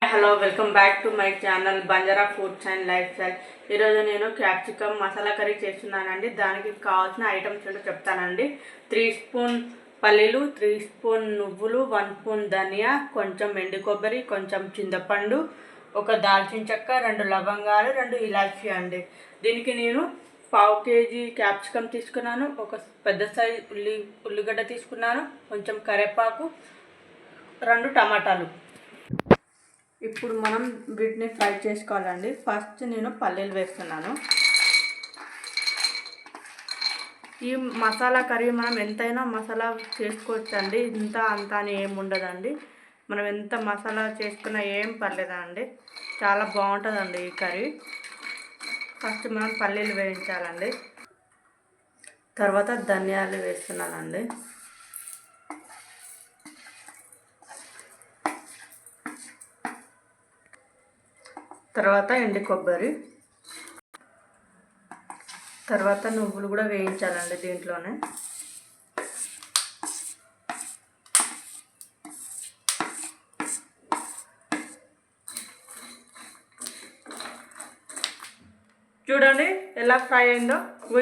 Hello welcome back to my channel Banjara foods and life style. ఈరోజు నేను capsicum masala curry చేస్తున్నానండి. దానికి కావాల్సిన ఐటమ్స్ ఏంటో చెప్తానండి. 3 స్పూన్ పల్లీలు, 3 స్పూన్ నువ్వులు, 1 స్పూన్ ధనియా, కొంచెం ఎండు కొబ్బరి, కొంచెం చింతపండు, ఒక దాల్చిన చెక్క, 2 లవంగాలు, 2 ఇలాచీ అండి. దీనికి నేను 1/2 కేజీ క్యాప్సికమ్ తీసుకున్నాను, ఒక పెద్ద సైజ్ ఉల్లిగడ్డ తీసుకున్నాను, కొంచెం కరివేపాకు, 2 టమాటాలు. ఇప్పుడు మనం వీటిని ఫ్రై చేసుకోవాలండి. ఫస్ట్ నేను పల్లీలు వేస్తున్నాను. ఈ మసాలా కర్రీ మనం ఎంతైనా మసాలా చేసుకోవచ్చండి. ఇంత అంత అని ఏమి ఉండదండి. మనం ఎంత మసాలా చేసుకున్నా ఏం పర్లేదండి. చాలా బాగుంటుందండి ఈ కర్రీ. ఫస్ట్ మనం పల్లీలు వేయించాలండి. తర్వాత ధనియాలు వేస్తున్నానండి. తర్వాత ఎండు కొబ్బరి, తర్వాత నువ్వులు కూడా వేయించాలండి దీంట్లోనే. చూడండి ఎలా ఫ్రై అయిందో.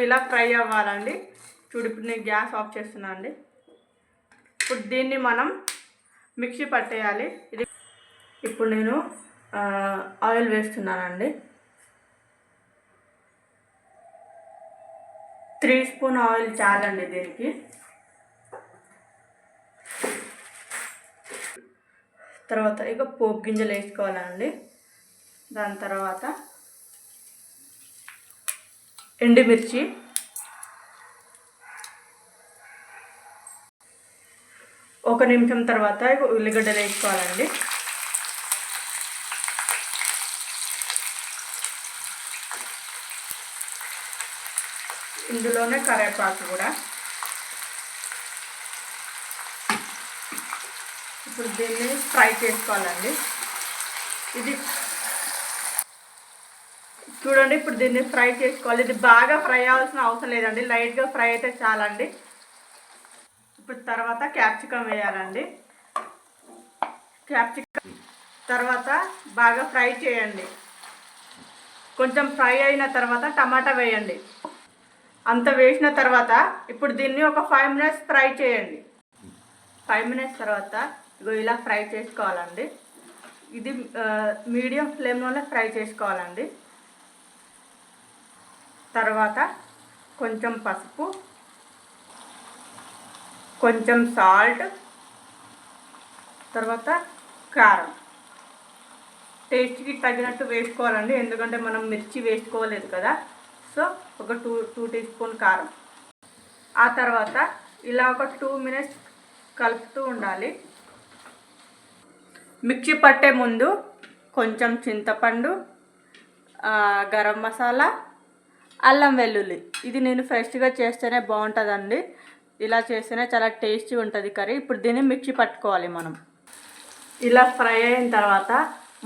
ఇలా ఫ్రై అవ్వాలండి. చూడు, ఇప్పుడు నేను గ్యాస్ ఆఫ్ చేస్తున్నా అండి. ఇప్పుడు దీన్ని మనం మిక్సీ పట్టేయాలి. ఇప్పుడు నేను ఆయిల్ వేస్తున్నానండి. 3 స్పూన్ ఆయిల్ చాలండి దీనికి. తర్వాత ఇక పోపు గింజలు వేసుకోవాలండి. దాని తర్వాత ఎండుమిర్చి, ఒక నిమిషం తర్వాత ఉల్లిగడ్డలు వేసుకోవాలండి. ఇందులోనే కరివేపాకు కూడా. ఇప్పుడు దీన్ని ఫ్రై చేసుకోవాలండి. ఇది చూడండి, ఇప్పుడు దీన్ని ఫ్రై చేసుకోవాలి. ఇది బాగా ఫ్రై అవ్వాల్సిన అవసరం లేదండి, లైట్గా ఫ్రై అయితే చాలండి. ఇప్పుడు తర్వాత క్యాప్సికమ్ వేయాలండి. క్యాప్సికమ్ తర్వాత బాగా ఫ్రై చేయండి. కొంచెం ఫ్రై అయిన తర్వాత టమాటా వేయండి. అంత వేసిన తర్వాత ఇప్పుడు దీన్ని ఒక 5 మినిట్స్ ఫ్రై చేయండి. 5 మినిట్స్ తర్వాత ఇలా ఫ్రై చేసుకోవాలండి. ఇది మీడియం ఫ్లేమ్లోనే ఫ్రై చేసుకోవాలండి. తర్వాత కొంచెం పసుపు, కొంచెం సాల్ట్, తర్వాత కారం టేస్ట్కి తగినట్టు వేసుకోవాలండి. ఎందుకంటే మనం మిర్చి వేసుకోలేదు కదా, సో ఒక 2 టీ స్పూన్ కారం. ఆ తర్వాత ఇలా ఒక 2 మినిట్స్ కలుపుతూ ఉండాలి. మిక్సీ పట్టే ముందు కొంచెం చింతపండు, గరం మసాలా, అల్లం వెల్లుల్లి, ఇది నేను ఫ్రెష్గా చేస్తేనే బాగుంటుందండి. ఇలా చేస్తేనే చాలా టేస్టీ ఉంటుంది కర్రీ. ఇప్పుడు దీన్ని మిక్సీ పట్టుకోవాలి మనం. ఇలా ఫ్రై అయిన తర్వాత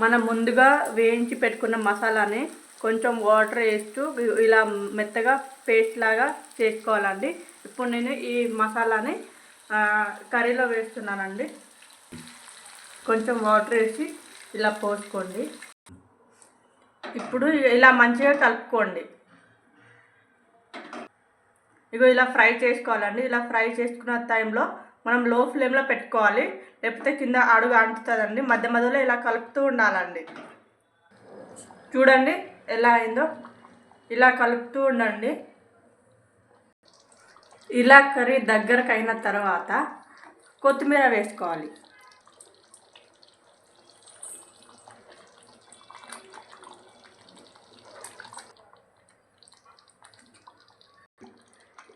మనం ముందుగా వేయించి పెట్టుకున్న మసాలాని కొంచెం వాటర్ వేస్తూ ఇలా మెత్తగా పేస్ట్ లాగా చేసుకోవాలండి. ఇప్పుడు నేను ఈ మసాలాని కర్రీలో వేస్తున్నానండి. కొంచెం వాటర్ వేసి ఇలా పోసుకోండి. ఇప్పుడు ఇలా మంచిగా కలుపుకోండి. ఇలా ఫ్రై చేసుకోవాలండి. ఇలా ఫ్రై చేసుకున్న టైంలో మనం లో ఫ్లేమ్లో పెట్టుకోవాలి, లేకపోతే కింద అడుగు అంటుతుందండి. మధ్య మధ్యలో ఇలా కలుపుతూ ఉండాలండి. చూడండి ఎలా అయిందో. ఇలా కలుపుతూ ఉండండి. ఇలా కర్రీ దగ్గరకు అయిన తర్వాత కొత్తిమీర వేసుకోవాలి.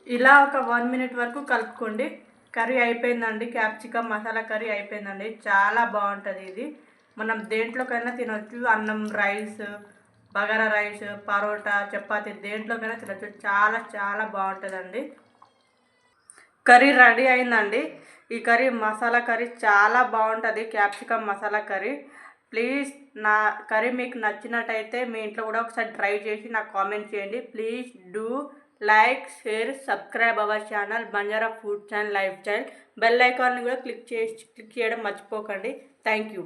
ఇలా ఒక 1 మినిట్ వరకు కలుపుకోండి. కర్రీ అయిపోయిందండి. క్యాప్సికమ్ మసాలా కర్రీ అయిపోయిందండి. చాలా బాగుంటుంది ఇది. మనం దేంట్లోకైనా తినొచ్చు. అన్నం, రైస్, బగారా రైస్, పరోటా, చపాతీ దేంట్లోకైనా తినొచ్చు. చాలా చాలా బాగుంటుందండి. కర్రీ రెడీ అయిందండి. ఈ కర్రీ మసాలా కర్రీ చాలా బాగుంటుంది, క్యాప్సికమ్ మసాలా కర్రీ. ప్లీజ్ నా కర్రీ మీకు నచ్చినట్టయితే మీ ఇంట్లో కూడా ఒకసారి ట్రై చేసి నాకు కామెంట్ చేయండి. Please do like, share, subscribe our channel Banjara foods and life style. Bell ఐకాన్ని కూడా క్లిక్ చేయడం మర్చిపోకండి. Thank you.